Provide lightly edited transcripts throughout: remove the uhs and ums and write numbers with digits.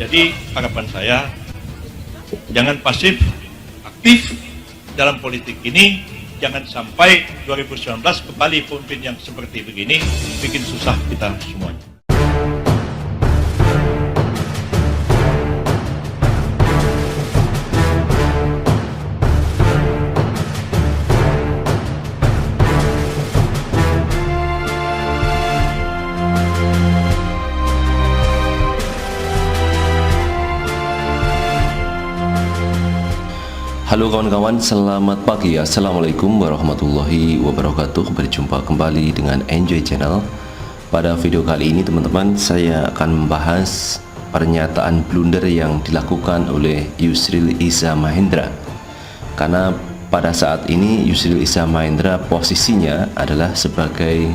Jadi harapan saya, jangan pasif, aktif dalam politik ini. Jangan sampai 2019 kembali pemimpin yang seperti begini, bikin susah kita semuanya. Halo kawan-kawan, selamat pagi. Assalamualaikum warahmatullahi wabarakatuh. Berjumpa kembali dengan Enjoy Channel. Pada video kali ini teman-teman, saya akan membahas pernyataan blunder yang dilakukan oleh Yusril Iza Mahendra. Karena pada saat ini Yusril Iza Mahendra posisinya adalah sebagai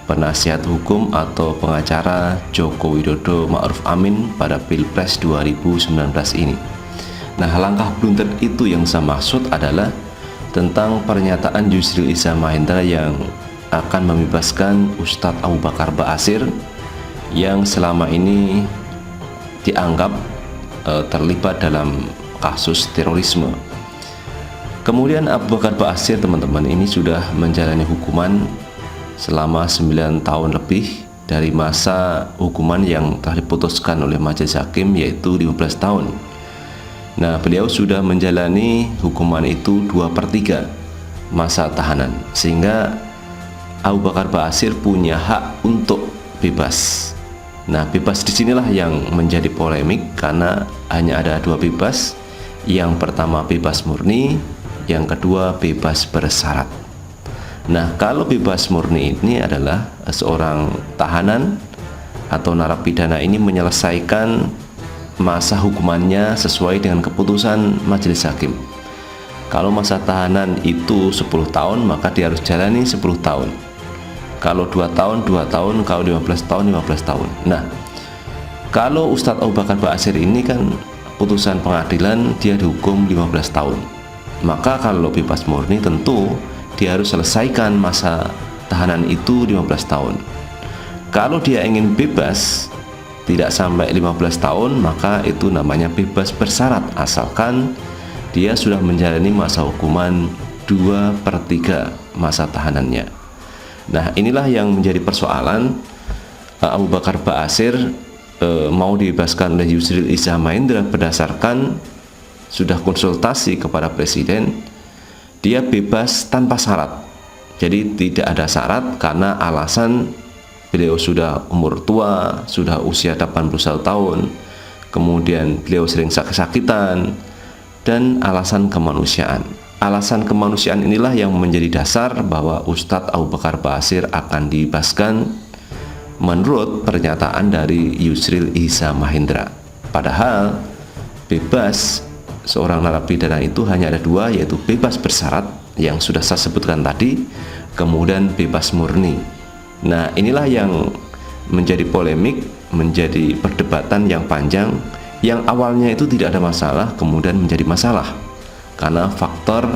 penasihat hukum atau pengacara Joko Widodo Ma'ruf Amin pada Pilpres 2019 ini. Nah, langkah blunder itu yang saya maksud adalah tentang pernyataan Yusril Iza Mahendra yang akan membebaskan Ustadz Abu Bakar Ba'asyir yang selama ini dianggap terlibat dalam kasus terorisme. Kemudian Abu Bakar Ba'asyir teman-teman ini sudah menjalani hukuman selama 9 tahun lebih dari masa hukuman yang telah diputuskan oleh majelis hakim, yaitu 15 tahun. Nah, beliau sudah menjalani hukuman itu 2/3 masa tahanan, sehingga Abu Bakar Ba'asyir punya hak untuk bebas. Nah, bebas disinilah yang menjadi polemik karena hanya ada 2 bebas. Yang pertama bebas murni, yang kedua bebas bersyarat. Nah, kalau bebas murni ini adalah seorang tahanan atau narapidana ini menyelesaikan masa hukumannya sesuai dengan keputusan majelis hakim. Kalau masa tahanan itu 10 tahun, maka dia harus jalani 10 tahun. Kalau 2 tahun, 2 tahun, kalau 15 tahun, 15 tahun. Nah, kalau Ustadz Abu Bakar Ba'asyir ini kan putusan pengadilan dia dihukum 15 tahun. Maka kalau bebas murni tentu dia harus selesaikan masa tahanan itu 15 tahun. Kalau dia ingin bebas tidak sampai 15 tahun, maka itu namanya bebas bersyarat, asalkan dia sudah menjalani masa hukuman 2/3 masa tahanannya. Nah, inilah yang menjadi persoalan. Abu Bakar Ba'asyir mau dibebaskan oleh Yusril Iza Mahendra berdasarkan sudah konsultasi kepada presiden. Dia bebas tanpa syarat, jadi tidak ada syarat karena alasan beliau sudah umur tua, sudah usia 81 tahun, kemudian beliau sering sakit-sakitan, dan alasan kemanusiaan. Alasan kemanusiaan inilah yang menjadi dasar bahwa Ustadz Abu Bakar Ba'asyir akan dibebaskan menurut pernyataan dari Yusril Iza Mahendra. Padahal bebas seorang narapidana itu hanya ada 2, yaitu bebas bersyarat yang sudah saya sebutkan tadi, kemudian bebas murni. Nah, inilah yang menjadi polemik, menjadi perdebatan yang panjang, yang awalnya itu tidak ada masalah, kemudian menjadi masalah karena faktor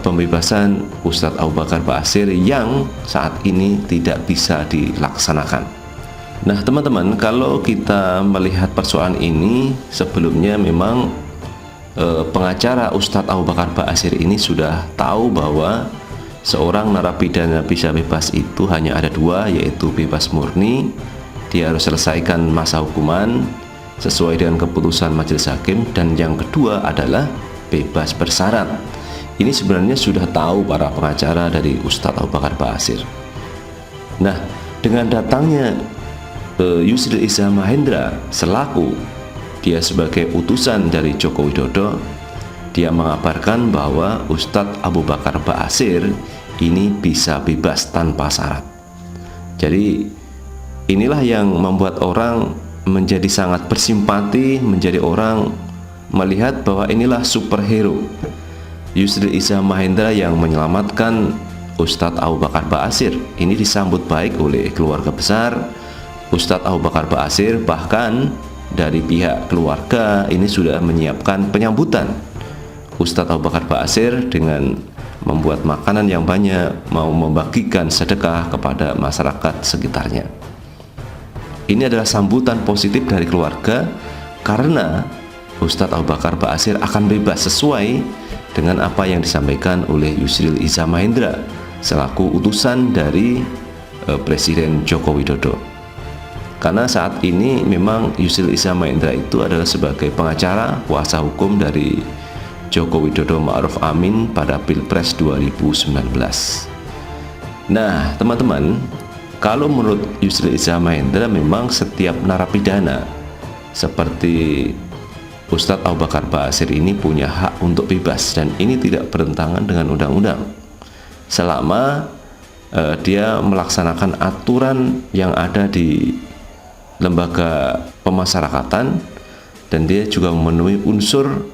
pembebasan Ustadz Abu Bakar Ba'asyir yang saat ini tidak bisa dilaksanakan. Nah, teman-teman, kalau kita melihat persoalan ini, sebelumnya memang pengacara Ustadz Abu Bakar Ba'asyir ini sudah tahu bahwa seorang narapidana bisa bebas itu hanya ada 2, yaitu bebas murni, dia harus selesaikan masa hukuman sesuai dengan keputusan majelis hakim, dan yang kedua adalah bebas bersyarat. Ini sebenarnya sudah tahu para pengacara dari Ustadz Abu Bakar Ba'asyir. Nah, dengan datangnya Yusril Iza Mahendra selaku dia sebagai utusan dari Joko Widodo, dia mengabarkan bahwa Ustadz Abu Bakar Ba'asyir ini bisa bebas tanpa syarat. Jadi inilah yang membuat orang menjadi sangat bersimpati, menjadi orang melihat bahwa inilah superhero Yusril Iza Mahendra yang menyelamatkan Ustadz Abu Bakar Ba'asyir. Ini disambut baik oleh keluarga besar Ustadz Abu Bakar Ba'asyir, bahkan dari pihak keluarga ini sudah menyiapkan penyambutan Ustadz Abu Bakar Ba'asyir dengan membuat makanan yang banyak, mau membagikan sedekah kepada masyarakat sekitarnya. Ini adalah sambutan positif dari keluarga karena Ustadz Abu Bakar Ba'asyir akan bebas sesuai dengan apa yang disampaikan oleh Yusril Iza Mahendra selaku utusan dari Presiden Joko Widodo. Karena saat ini memang Yusril Iza Mahendra itu adalah sebagai pengacara kuasa hukum dari Joko Widodo Ma'ruf Amin pada Pilpres 2019. Nah, teman-teman, kalau menurut Yusril Iza Mahendra memang setiap narapidana seperti Ustadz Abu Bakar Ba'asyir ini punya hak untuk bebas, dan ini tidak bertentangan dengan undang-undang selama dia melaksanakan aturan yang ada di lembaga pemasyarakatan dan dia juga memenuhi unsur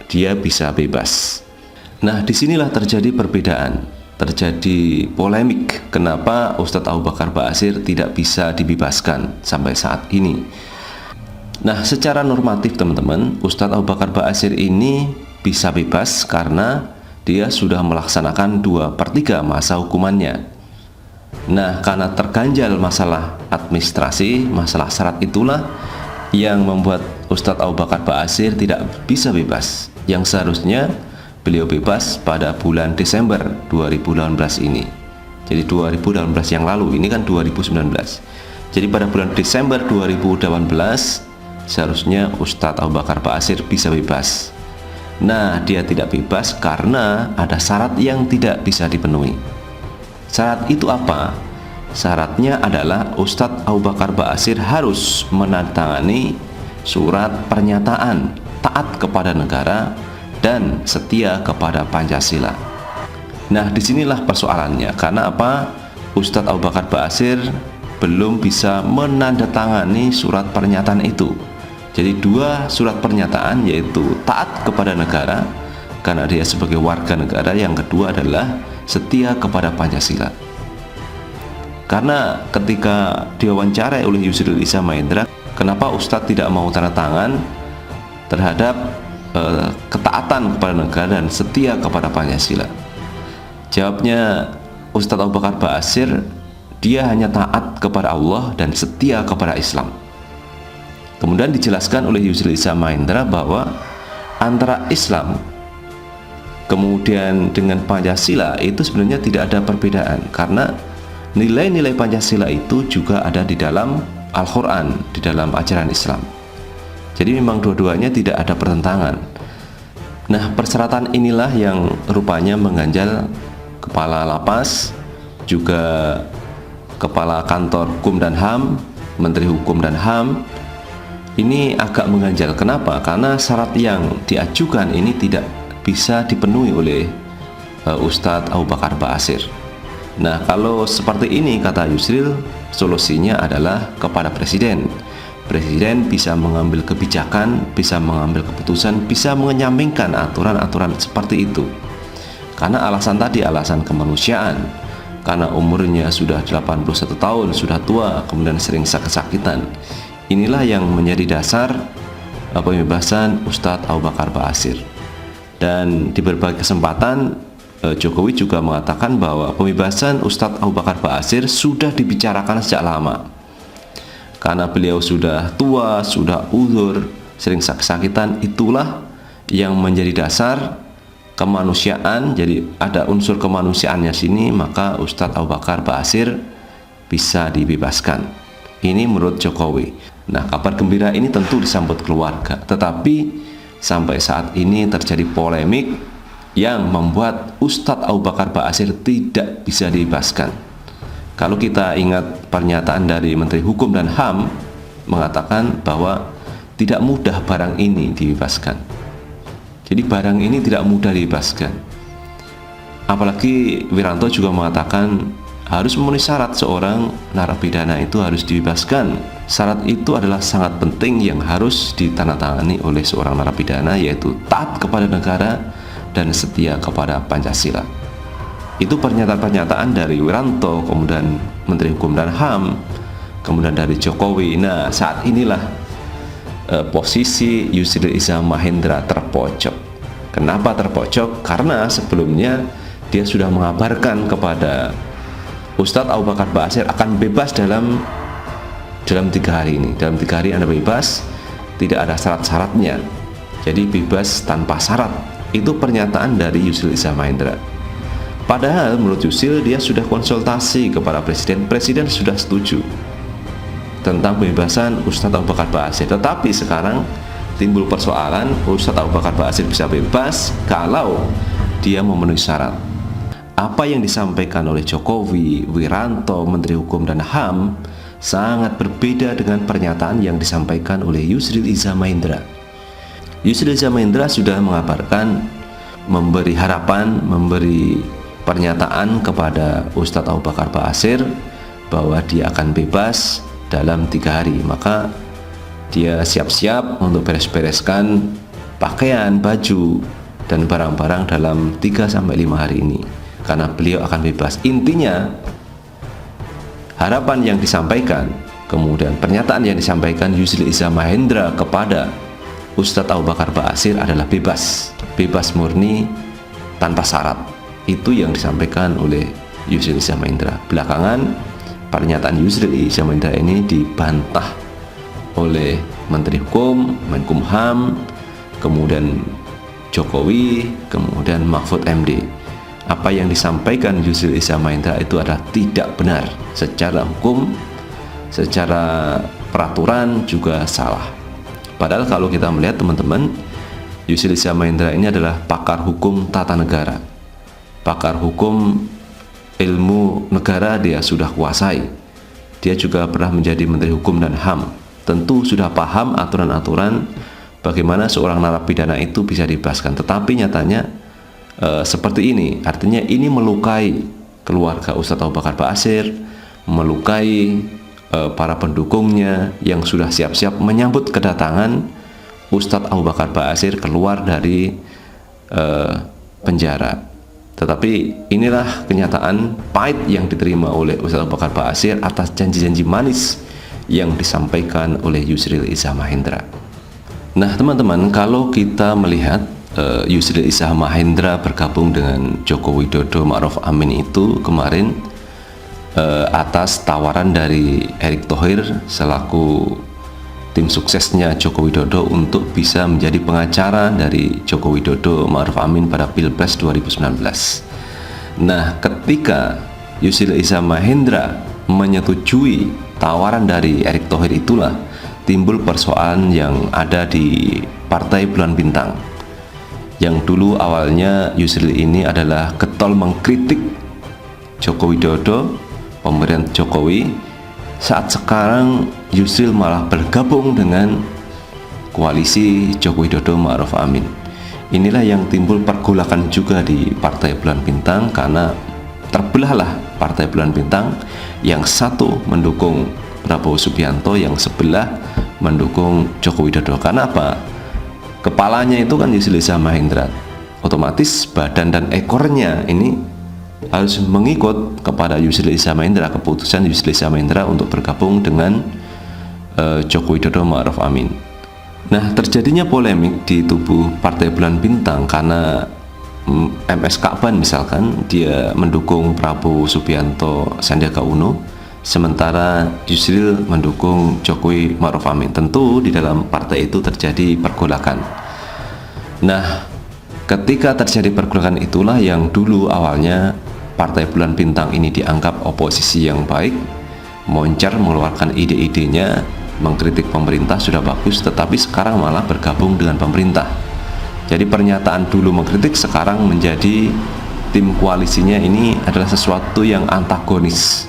dia bisa bebas. Nah, disinilah terjadi perbedaan, terjadi polemik kenapa Ustadz Abu Bakar Ba'asyir tidak bisa dibebaskan sampai saat ini. Nah, secara normatif teman-teman, Ustadz Abu Bakar Ba'asyir ini bisa bebas karena dia sudah melaksanakan 2/3 masa hukumannya. Nah, karena terganjal masalah administrasi, masalah syarat itulah yang membuat Ustadz Abu Bakar Ba'asyir tidak bisa bebas, yang seharusnya beliau bebas pada bulan Desember 2018 ini. Jadi 2018 yang lalu, ini kan 2019. Jadi pada bulan Desember 2018 seharusnya Ustadz Abu Bakar Ba'asyir bisa bebas. Nah, dia tidak bebas karena ada syarat yang tidak bisa dipenuhi. Syarat itu apa? Syaratnya adalah Ustadz Abu Bakar Ba'asyir harus menandatangani surat pernyataan taat kepada negara dan setia kepada Pancasila. Nah, disinilah persoalannya. Karena apa? Ustadz Abu Bakar Ba'asyir belum bisa menandatangani surat pernyataan itu. Jadi 2 surat pernyataan, yaitu taat kepada negara karena dia sebagai warga negara, yang kedua adalah setia kepada Pancasila. Karena ketika diwawancarai oleh Yusril Iza Mahendra, kenapa Ustadz tidak mau tanda tangan terhadap ketaatan kepada negara dan setia kepada Pancasila? Jawabnya Ustadz Abu Bakar Ba'asyir, dia hanya taat kepada Allah dan setia kepada Islam. Kemudian dijelaskan oleh Yusril Iza Mahendra bahwa antara Islam kemudian dengan Pancasila itu sebenarnya tidak ada perbedaan, karena nilai-nilai Pancasila itu juga ada di dalam Al-Quran, di dalam ajaran Islam. Jadi memang dua-duanya tidak ada pertentangan. Nah, persyaratan inilah yang rupanya mengganjal Kepala Lapas, juga Kepala Kantor Hukum dan HAM, Menteri Hukum dan HAM. Ini agak mengganjal. Kenapa? Karena syarat yang diajukan ini tidak bisa dipenuhi oleh Ustadz Abu Bakar Ba'asyir. Nah, kalau seperti ini, kata Yusril, solusinya adalah kepada Presiden. Presiden bisa mengambil kebijakan, bisa mengambil keputusan, bisa menyampingkan aturan-aturan seperti itu. Karena alasan tadi, alasan kemanusiaan. Karena umurnya sudah 81 tahun, sudah tua, kemudian sering sakit-sakitan. Inilah yang menjadi dasar pembebasan Ustadz Abu Bakar Ba'asyir. Dan di berbagai kesempatan Jokowi juga mengatakan bahwa pembebasan Ustadz Abu Bakar Ba'asyir sudah dibicarakan sejak lama. Karena beliau sudah tua, sudah uzur, sering sakit-sakitan, itulah yang menjadi dasar kemanusiaan. Jadi ada unsur kemanusiaannya sini, maka Ustadz Abu Bakar Ba'asyir bisa dibebaskan. Ini menurut Jokowi. Nah, kabar gembira ini tentu disambut keluarga, tetapi sampai saat ini terjadi polemik yang membuat Ustadz Abu Bakar Ba'asyir tidak bisa dibebaskan. Kalau kita ingat pernyataan dari Menteri Hukum dan HAM mengatakan bahwa tidak mudah barang ini dibebaskan. Jadi barang ini tidak mudah dibebaskan. Apalagi Wiranto juga mengatakan harus memenuhi syarat seorang narapidana itu harus dibebaskan. Syarat itu adalah sangat penting yang harus ditandatangani oleh seorang narapidana, yaitu taat kepada negara dan setia kepada Pancasila. Itu pernyataan-pernyataan dari Wiranto, kemudian Menteri Hukum dan HAM, kemudian dari Jokowi. Nah, saat inilah posisi Yusril Iza Mahendra terpojok. Kenapa terpojok? Karena sebelumnya dia sudah mengabarkan kepada Ustadz Abu Bakar Ba'asyir akan bebas dalam 3 hari ini. Dalam 3 hari Anda bebas, tidak ada syarat-syaratnya. Jadi bebas tanpa syarat. Itu pernyataan dari Yusril Izzah Mahendra. Padahal menurut Yusril dia sudah konsultasi kepada Presiden sudah setuju tentang pembebasan Ustadz Abu Bakar Ba'asyir. Tetapi sekarang timbul persoalan, Ustadz Abu Bakar Ba'asyir bisa bebas kalau dia memenuhi syarat. Apa yang disampaikan oleh Jokowi, Wiranto, Menteri Hukum dan HAM sangat berbeda dengan pernyataan yang disampaikan oleh Yusril Izzah Mahendra. Yusril Izzah Mahendra sudah mengabarkan, memberi harapan, memberi pernyataan kepada Ustadz Abu Bakar Ba'asyir bahwa dia akan bebas dalam 3 hari. Maka dia siap-siap untuk beres-bereskan pakaian, baju, dan barang-barang dalam 3-5 hari ini, karena beliau akan bebas. Intinya harapan yang disampaikan, kemudian pernyataan yang disampaikan Yusril Izzah Mahendra kepada Ustadz Abu Bakar Ba'asyir adalah bebas murni tanpa syarat. Itu yang disampaikan oleh Yusril Izzah Mahendra. Belakangan pernyataan Yusril Izzah Mahendra ini dibantah oleh Menteri Hukum, Menkumham, kemudian Jokowi, kemudian Mahfud MD. Apa yang disampaikan Yusril Izzah Mahendra itu adalah tidak benar secara hukum, secara peraturan juga salah. Padahal kalau kita melihat teman-teman, Yusril Izzah Mahendra ini adalah pakar hukum tata negara, pakar hukum ilmu negara dia sudah kuasai. Dia juga pernah menjadi Menteri Hukum dan HAM. Tentu sudah paham aturan-aturan bagaimana seorang narapidana itu bisa dibebaskan. Tetapi nyatanya seperti ini. Artinya ini melukai keluarga Ustadz Abu Bakar Ba'asyir, melukai para pendukungnya yang sudah siap-siap menyambut kedatangan Ustadz Abu Bakar Ba'asyir keluar dari penjara. Tetapi inilah kenyataan pahit yang diterima oleh Ustadz Abu Bakar Ba'asyir atas janji-janji manis yang disampaikan oleh Yusril Izzah Mahendra. Nah teman-teman, kalau kita melihat Yusril Izzah Mahendra bergabung dengan Joko Widodo Ma'ruf Amin itu kemarin atas tawaran dari Erick Thohir selaku tim suksesnya Joko Widodo untuk bisa menjadi pengacara dari Joko Widodo Ma'ruf Amin pada Pilpres 2019. Nah, ketika Yusril Izzah Mahendra menyetujui tawaran dari Erick Thohir, itulah timbul persoalan yang ada di Partai Bulan Bintang. Yang dulu awalnya Yusril ini adalah getol mengkritik Joko Widodo, pemerintahan Jokowi. Saat sekarang Yusril malah bergabung dengan koalisi Joko Widodo Ma'ruf Amin. Inilah yang timbul pergolakan juga di Partai Bulan Bintang, karena terbelahlah Partai Bulan Bintang, yang satu mendukung Prabowo Subianto, yang sebelah mendukung Joko Widodo. Karena apa? Kepalanya itu kan Yusril Izzah Mahendra, otomatis badan dan ekornya ini harus mengikut kepada Yusril Izzah Mahendra, keputusan Yusril Izzah Mahendra untuk bergabung dengan Joko Widodo Ma'ruf Amin. Nah, terjadinya polemik di tubuh Partai Bulan Bintang karena MS Ka'ban misalkan dia mendukung Prabowo Subianto Sandiaga Uno, sementara Yusril mendukung Jokowi Ma'ruf Amin. Tentu di dalam partai itu terjadi pergolakan. Nah, ketika terjadi pergolakan itulah yang dulu awalnya Partai Bulan Bintang ini dianggap oposisi yang baik, moncer mengeluarkan ide-idenya, mengkritik pemerintah sudah bagus, tetapi sekarang malah bergabung dengan pemerintah. Jadi pernyataan dulu mengkritik sekarang menjadi tim koalisinya ini adalah sesuatu yang antagonis.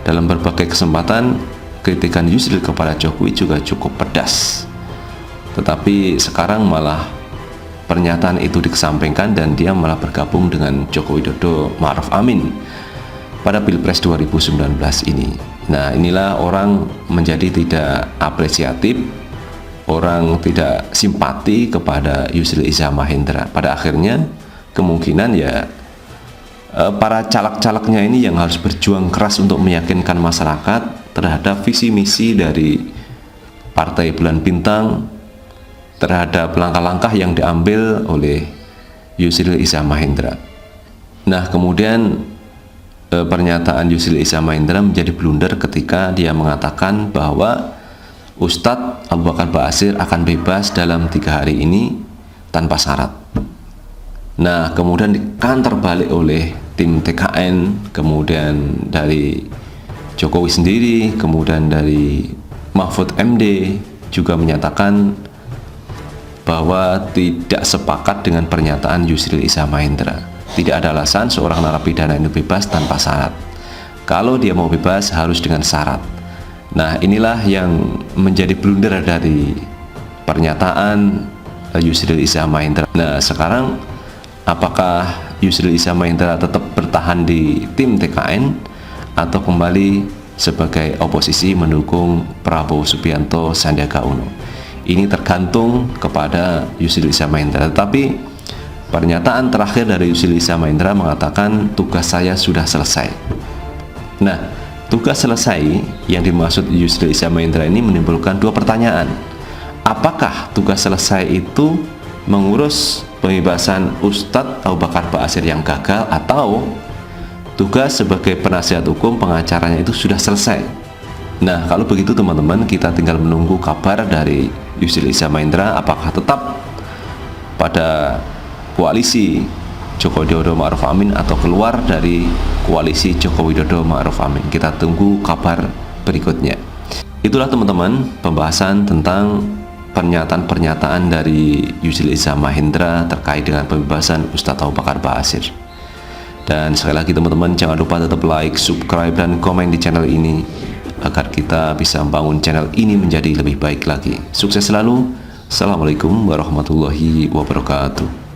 Dalam berbagai kesempatan kritikan Yusril kepada Jokowi juga cukup pedas, tetapi sekarang malah pernyataan itu dikesampingkan dan dia malah bergabung dengan Joko Widodo Ma'ruf Amin pada Pilpres 2019 ini. Nah, inilah orang menjadi tidak apresiatif, orang tidak simpati kepada Yusril Izzah Mahendra. Pada akhirnya kemungkinan ya para caleg-calegnya ini yang harus berjuang keras untuk meyakinkan masyarakat terhadap visi misi dari Partai Bulan Bintang, terhadap langkah-langkah yang diambil oleh Yusril Izzah Mahendra. Nah, kemudian pernyataan Yusril Izzah Mahendra menjadi blunder ketika dia mengatakan bahwa Ustadz Abu Bakar Ba'asyir akan bebas dalam 3 hari ini tanpa syarat. Nah, kemudian dikantar balik oleh tim TKN, kemudian dari Jokowi sendiri, kemudian dari Mahfud MD juga menyatakan bahwa tidak sepakat dengan pernyataan Yusril Iza Mahendra. Tidak ada alasan seorang narapidana itu bebas tanpa syarat. Kalau dia mau bebas harus dengan syarat. Nah, inilah yang menjadi blunder dari pernyataan Yusril Iza Mahendra. Nah, sekarang apakah Yusril Iza Mahendra tetap bertahan di tim TKN atau kembali sebagai oposisi mendukung Prabowo Subianto Sandiaga Uno? Ini tergantung kepada Yusril Iza Mahendra. Tetapi pernyataan terakhir dari Yusril Iza Mahendra mengatakan tugas saya sudah selesai. Nah, tugas selesai yang dimaksud Yusril Iza Mahendra ini menimbulkan 2 pertanyaan. Apakah tugas selesai itu mengurus pembebasan Ustadz Abu Bakar Ba'asyir yang gagal, atau tugas sebagai penasihat hukum pengacaranya itu sudah selesai? Nah, kalau begitu teman-teman, kita tinggal menunggu kabar dari Yusril Iza Mahendra apakah tetap pada koalisi Joko Widodo Ma'ruf Amin atau keluar dari koalisi Joko Widodo Ma'ruf Amin. Kita tunggu kabar berikutnya. Itulah teman-teman pembahasan tentang pernyataan-pernyataan dari Yusril Iza Mahendra terkait dengan pembebasan Ustadz Abu Bakar Ba'asyir. Dan sekali lagi teman-teman, jangan lupa tetap like, subscribe, dan komen di channel ini agar kita bisa membangun channel ini menjadi lebih baik lagi. Sukses selalu. Assalamualaikum warahmatullahi wabarakatuh.